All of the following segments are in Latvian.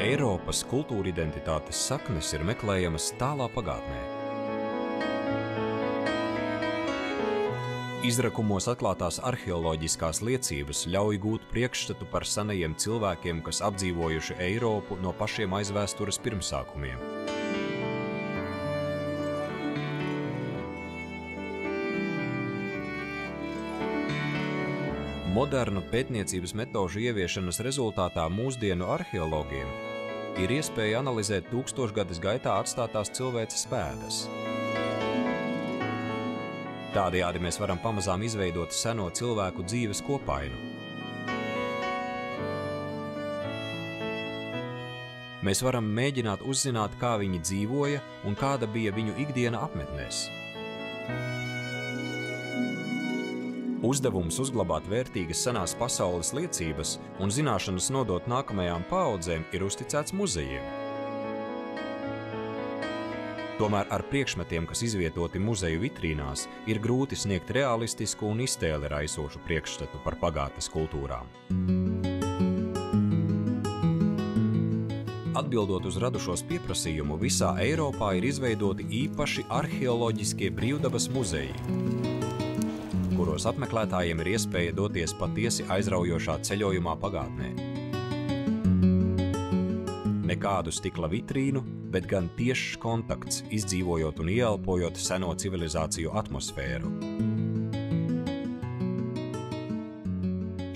Eiropas kultūridentitātes saknes ir meklējamas tālā pagātnē. Izrakumos atklātās arheoloģiskās liecības ļauj gūt priekšstatu par senajiem cilvēkiem, kas apdzīvojuši Eiropu no pašiem aizvēstures pirmsākumiem. Modernu pētniecības metožu ieviešanas rezultātā mūsdienu arheologiem ir iespēja analizēt tūkstošgades gaitā atstātās cilvēces pēdas. Tādējādi mēs varam pamazām izveidot seno cilvēku dzīves kopainu. Mēs varam mēģināt uzzināt, kā viņi dzīvoja un kāda bija viņu ikdiena apmetnēs. Uzdevums uzglabāt vērtīgas senās pasaules liecības un zināšanas nodot nākamajām paaudzēm ir uzticēts muzejiem. Tomēr ar priekšmetiem, kas izvietoti muzeju vitrīnās, ir grūti sniegt realistisku un iztēli raisošu priekšstatu par pagātnes kultūrām. Atbildot uz radušos pieprasījumu, visā Eiropā ir izveidoti īpaši arheoloģiskie brīvdabas muzeji, kuros apmeklētājiem ir iespēja doties patiesi aizraujošā ceļojumā pagātnē. Nekādu stikla vitrīnu, bet gan tiešs kontakts, izdzīvojot un ieelpojot seno civilizāciju atmosfēru.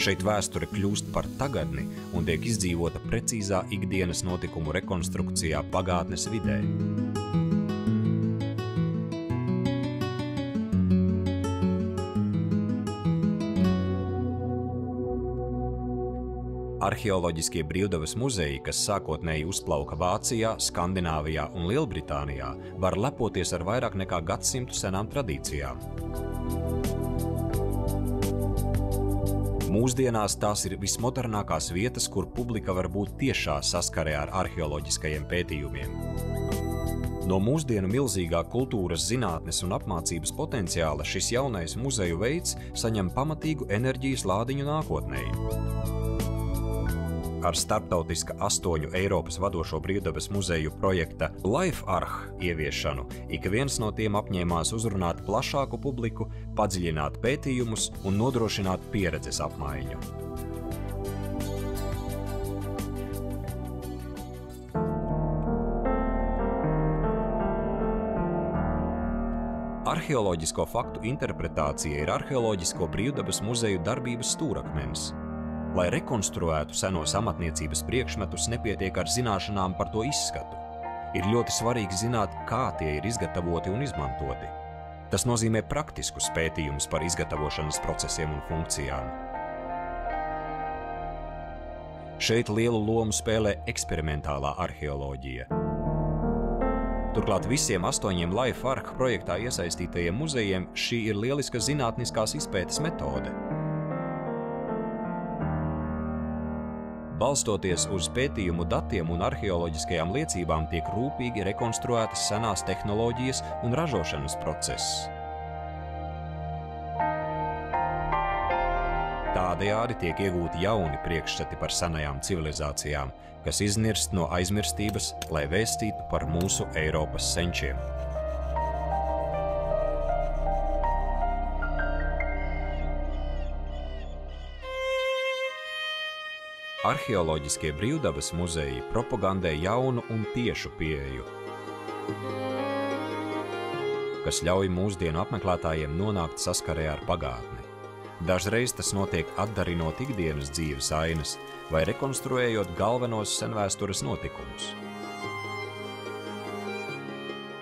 Šeit vēsture kļūst par tagadni un tiek izdzīvota precīzā ikdienas notikumu rekonstrukcijā pagātnes vidē. Arheoloģiskie brīvdabas muzeji, kas sākotnēji uzplauka Vācijā, Skandināvijā un Lielbritānijā, var lepoties ar vairāk nekā gadsimtu senām tradīcijām. Mūsdienās tās ir vismodernākās vietas, kur publika var būt tiešā saskarē ar arheoloģiskajiem pētījumiem. No mūsdienu milzīgā kultūras, zinātnes un apmācības potenciāla šis jaunais muzeju veids saņem pamatīgu enerģijas lādiņu nākotnēji. Ar starptautiska 8 Eiropas vadošo brīvdabas muzeju projekta LifeArch ieviešanu ik viens no tiem apņēmās uzrunāt plašāku publiku, padziļināt pētījumus un nodrošināt pieredzes apmaiņu. Arheoloģisko faktu interpretācija ir arheoloģisko brīvdabas muzeju darbības stūrakmens. Lai rekonstruētu senos amatniecības priekšmetus, nepietiek ar zināšanām par to izskatu. Ir ļoti svarīgi zināt, kā tie ir izgatavoti un izmantoti. Tas nozīmē praktiskus pētījumus par izgatavošanas procesiem un funkcijām. Šeit lielu lomu spēlē eksperimentālā arheoloģija. Turklāt visiem 8 LifeArch projektā iesaistītajiem muzejiem šī ir lieliska zinātniskās izpētes metode. Balstoties uz pētījumu datiem un arheoloģiskajām liecībām, tiek rūpīgi rekonstruētas senās tehnoloģijas un ražošanas process. Tādējādi tiek iegūti jauni priekšstati par senajām civilizācijām, kas iznirst no aizmirstības, lai vēstītu par mūsu Eiropas senčiem. Arheoloģiskie brīvdabas muzeji propagandē jaunu un tiešu pieeju, kas ļauj mūsdienu apmeklētājiem nonākt saskarē ar pagātni. Dažreiz tas notiek atdarinot ikdienas dzīves ainas vai rekonstruējot galvenos senvēstures notikumus.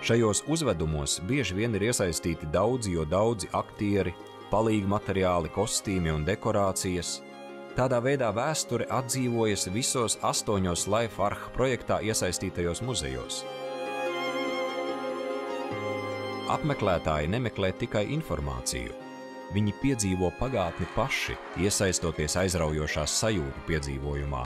Šajos uzvedumos bieži vien ir iesaistīti daudzi aktieri, palīgmateriāli, kostīmi un dekorācijas. Tādā veidā vēsture atdzīvojas visos 8 LifeArch projektā iesaistītajos muzejos. Apmeklētāji nemeklē tikai informāciju. Viņi piedzīvo pagātni paši, iesaistoties aizraujošās sajūtu piedzīvojumā,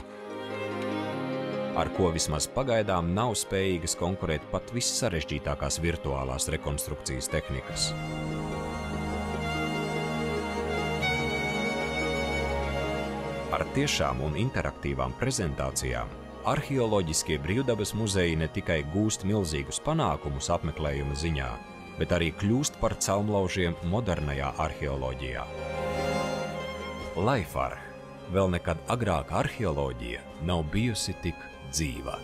ar ko vismaz pagaidām nav spējīgas konkurēt pat vissarežģītākās virtuālās rekonstrukcijas tehnikas. Ar tiešām un interaktīvām prezentācijām arheoloģiskie brīvdabas muzeji ne tikai gūst milzīgus panākumus apmeklējuma ziņā, bet arī kļūst par caumlaužiem modernajā arheoloģijā. Laifarh. Vēl nekad agrāk arheoloģija nav bijusi tik dzīva.